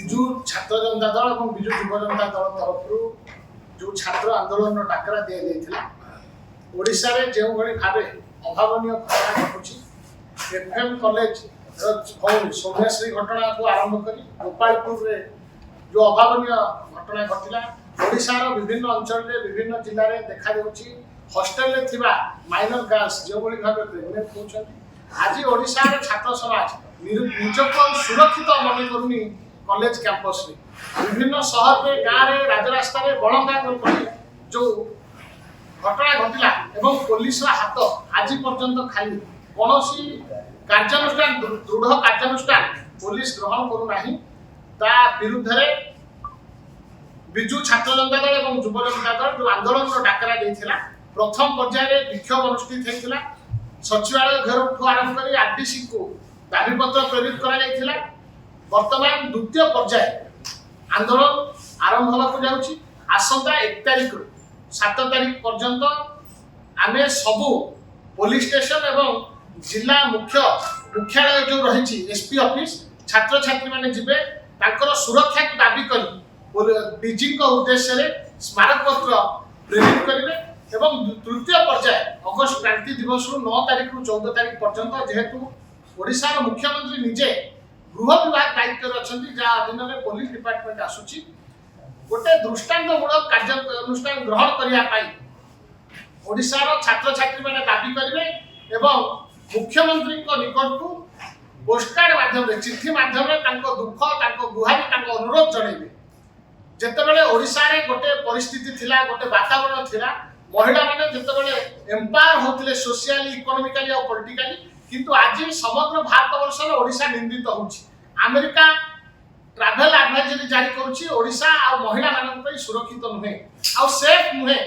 ବିଜୁ ଛାତ୍ର ଜନତା ଦଳ ଏବଂ ବିଜୁ ଯୁବ ଜନତା ଦଳ ତରଫରୁ जो छात्र आंदोलन डाकरा दि जाइथिला ओडिशा रे जेउ भली भाबे अभावनीय घटना घटुची एफएम कॉलेज सौम्यश्री घटना को आरंभ करी गोपालपुर रे जो अभावनीय घटना घटिला ओडिशा रो विभिन्न अंचल रे विभिन्न जिल्ला रे देखा देउची हॉस्टल रे थिबा माइनर गर्ल्स जेउ भली भाबे प्रेग्नेंट होउछंती आज ओडिशा रो छात्र समाज निजको सुरक्षित मन करूनी कॉलेज कैंपस रे विभिन्न शहर रे गाँव रे राजरास्ता रे बलंगा जो घटना घटिला एवं पुलिस हाथ आज पर्यंत खाली कौनसी कार्यानुष्ठान दृढ़ कार्यानुष्ठान पुलिस ग्रहण करू नाही ता विरुद्ध रे बिजु छात्र जनता दल एवं युव जनता दल जो आंदोलन डाकरा देथिला प्रथम पर्याय रे विक्षोभ अनुष्ठित हेतिला सचिवालय घेराव आरंभ करी आरडीसी को दाबी पत्र प्रेरित करा जायथिला वर्तमान द्वितीय पर्याय आंदोलन आरंभ होगा जाउची आसंता 1 तारिख 7 तारिख पर्यंत आमे सबु पुलिस स्टेशन एवं जिला मुख्यालय जो रही एसपी ऑफिस छात्र छात्री माने जिबे तांकर सुरक्षा को दाबी करी डीजी को उद्देश्य रे स्मारक पत्र प्रेरित करिवे एवं तृतीय पर्याय अगस्त क्रांति दिवस 9 तारिख 14 तारिख पर्यंत जेहेतु ओडिशा रो मुख्यमंत्री निजे गृह विभाग दायित्व रही जहाँ अधीन में पुलिस डिपार्टमेंट आसुची गोटे दृष्टान्तमूलक कार्यानुष्ठान ग्रहण करने ओडिशा रो छात्र छात्री मैंने दाबी करेंगे एवं मुख्यमंत्री निकट को पोस्टकार्ड माध्यम चिट्ठी माध्यम दुख गुहारी अनुरोध जनइबे जितेबाला ओडिशा रे गोटे परिस्थिति थिला गोटे वातावरण थिला महिला माने जितेबाला एम्पावर होतिले सोशियली इकोनॉमिकली और पॉलिटिकली किंतु आज समग्र भारत वर्ष में ओडिशा निंदित होउची अमेरिका ट्रैवल एडवाइजरी जारी करूची ओडिशा आ महिला मानन पई सुरक्षित नुहे आ सेफ नुहे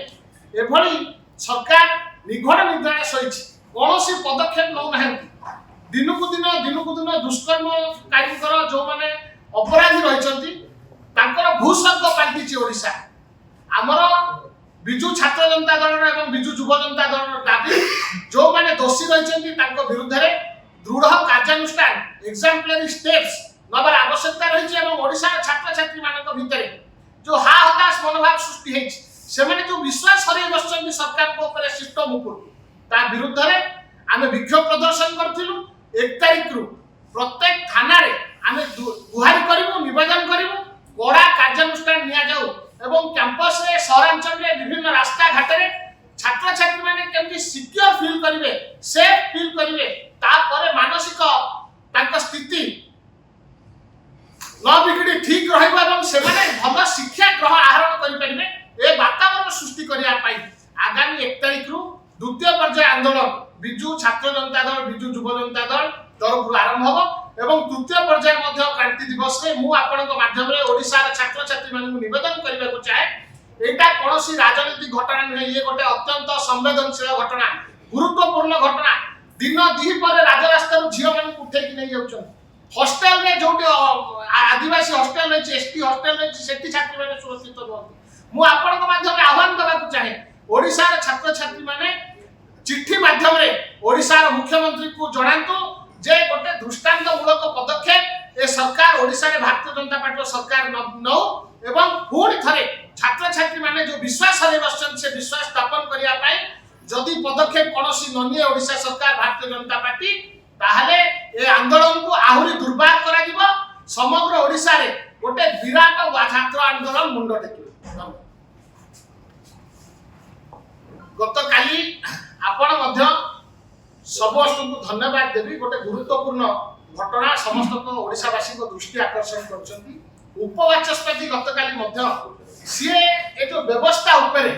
एभली सरकार निघड़ निद्रा सहित कौनसी पदक्षेप नौ नाहंती दिनकु दिन दुष्कर्मकारी जो माने अपराधी रहिसंती तांकर भूस्वर्ग पाल्टिची ओडिशा आमर बिजु छात्र जनता दल एवं बिजु युव जनता दल दाबी जो माने दोषी रहिसंती तांको विरुद्ध रे दृढ़ कार्यानुष्ठान एग्जाम्पलरी स्टेप्स नबर आवश्यकता रही एवं ओडिशा छात्र छात्री मानक भितरे जो हा हताश मनोभाव सृष्टि हेछि सेमाने जो विश्वास हरै बसचंती सरकार को ऊपर सिस्टम ऊपर ता विरुद्ध रे आमे विक्षोभ प्रदर्शन करथिलु 1 तारिख रु प्रत्येक थाना रे आमे गुहारी करिवु निवेदन करिवु बड़ा कार्यानुष्ठान निया जाऊ एवं कैंपस रे सहरांचल रे विभिन्न रास्ता घाट रे छात्र छात्री माने केमति सिक्योर फील करिवे सेफ फील करिवे ता परे मानसिक तांका स्थिति न बिगड़ी ठीक रहइबो एवं सेमाने भल शिक्षा ग्रहण आहरण करि परिबे ए वातावरण सृष्टि करिया पाई आगामी 1 तारिख रु द्वितीय पर्याय आंदोलन बिजु छात्र जनता दल बिजु युव जनता दल तरफ आरंभ होबो एवं तृतीय पर्याय मध्य क्रांति दिवस रे मु आपनक माध्यम रे ओडिसा रा छात्र छात्री मानकु निवेदन करबा को चाहे एटा कोनोसी राजनीतिक घटना नै ये गोटे अत्यंत संवेदनशील घटना गुरुत्वपूर्ण घटना दिन दी पर राजरास्ता रु झियो मानकु उठै कि नै जाउछन हॉस्टल रे जोटे आदिवासी हॉस्टल रे एसटी हॉस्टल रे सेठी छात्री माने सुरक्षित रहନ୍ତି मु आपनक माध्यम रे आह्वान देबा को चाहे ओडिसा रा छात्र छात्री माने चिट्ठी माध्यम रे ओडिसा रा मुख्यमंत्री को जणांतु जे गोटे दृष्टान्तमूलक पदक्षेप ए सरकार ओडिशा रे भारतीय जनता पार्टी सरकार नौ एवं पुणी थरे छात्र छात्री माने जो विश्वास हरै बसछन से विश्वास स्थापन करिया पाई जदि पदक्षेप कोनोसी ननिए ओडिशा सरकार भारतीय जनता पार्टी ताहले ए आंदोलन को आहुरी दुर्बार करा दिबो समग्र ओडिशा रे गोटे विराट छात्र आंदोलन मुंड टेकिबो गत काली आपण मध्य समस्त को धन्यवाद देवी गोटे गुरुत्वपूर्ण घटना समस्त ओडिशावासी को दृष्टि आकर्षण करछंती उपवाचस्पति गतकाली मध्य सीए ए जो व्यवस्था ऊपर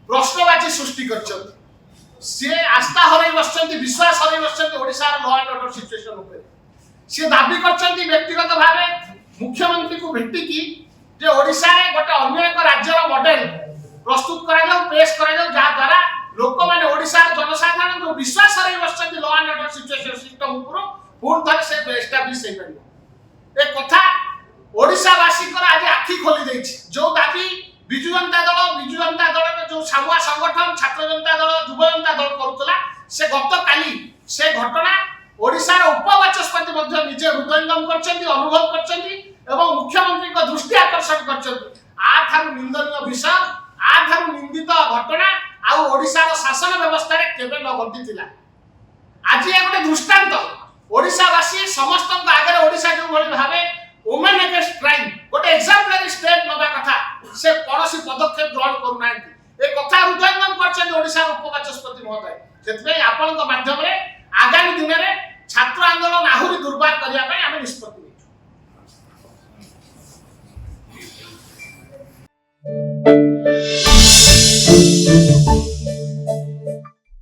प्रश्नवाची सृष्टि करछंती सीए आस्था हरै बसछंती विश्वास हरै बसछंती ओडिशा रो लॉ एंड ऑर्डर सिचुएशन ऊपर सीए दाबी करछंती व्यक्तिगत भावे मुख्यमंत्री को भेटी की जे ओडिशा रे गोटे अन्य एक राज्य रो मॉडल प्रस्तुत करा जाऊ पेश करा जाऊ जा द्वारा लोक माने ओडिशा जनसाधारण जो विश्वास हरै बसछंती law and order situation system ऊपर पूर्ण थर से एस्टैब्लिश हे परिबो ए कथा ओडिशा वासी को आज आखि खोली देछि जो दाबी बिजु जनता दल जो सामुआ संगठन छात्र जनता दल युव जनता दल करूतला से गत काली से घटना ओडिशार उपबाचस्पति मध्य निजे हृदयंगम करछन्ती अनुभव करछन्ती एवं मुख्यमंत्री को दृष्टि आकर्षण करछन्ती आ थारु निंदनीय विषय आ थारु निंदित घटना आ ओडिशार शासन व्यवस्था रे केबे न घटितिला आज ये गोटे दृष्टांत ओडिशावासी समस्त आगे ओडिशा जो भली भावे वुमेन अगेंस्ट क्राइम गोटे एग्जाम्पलरी स्टेट नबा कथा से कौनसी पदक्षेप ग्रहण करूना ए कथा हृदयंगम करछन्ती ओडिशार उपबाचस्पति महोदय सेतबे आपनक माध्यम रे आगामी दिन में छात्र आंदोलन आहुरी दुर्बार करने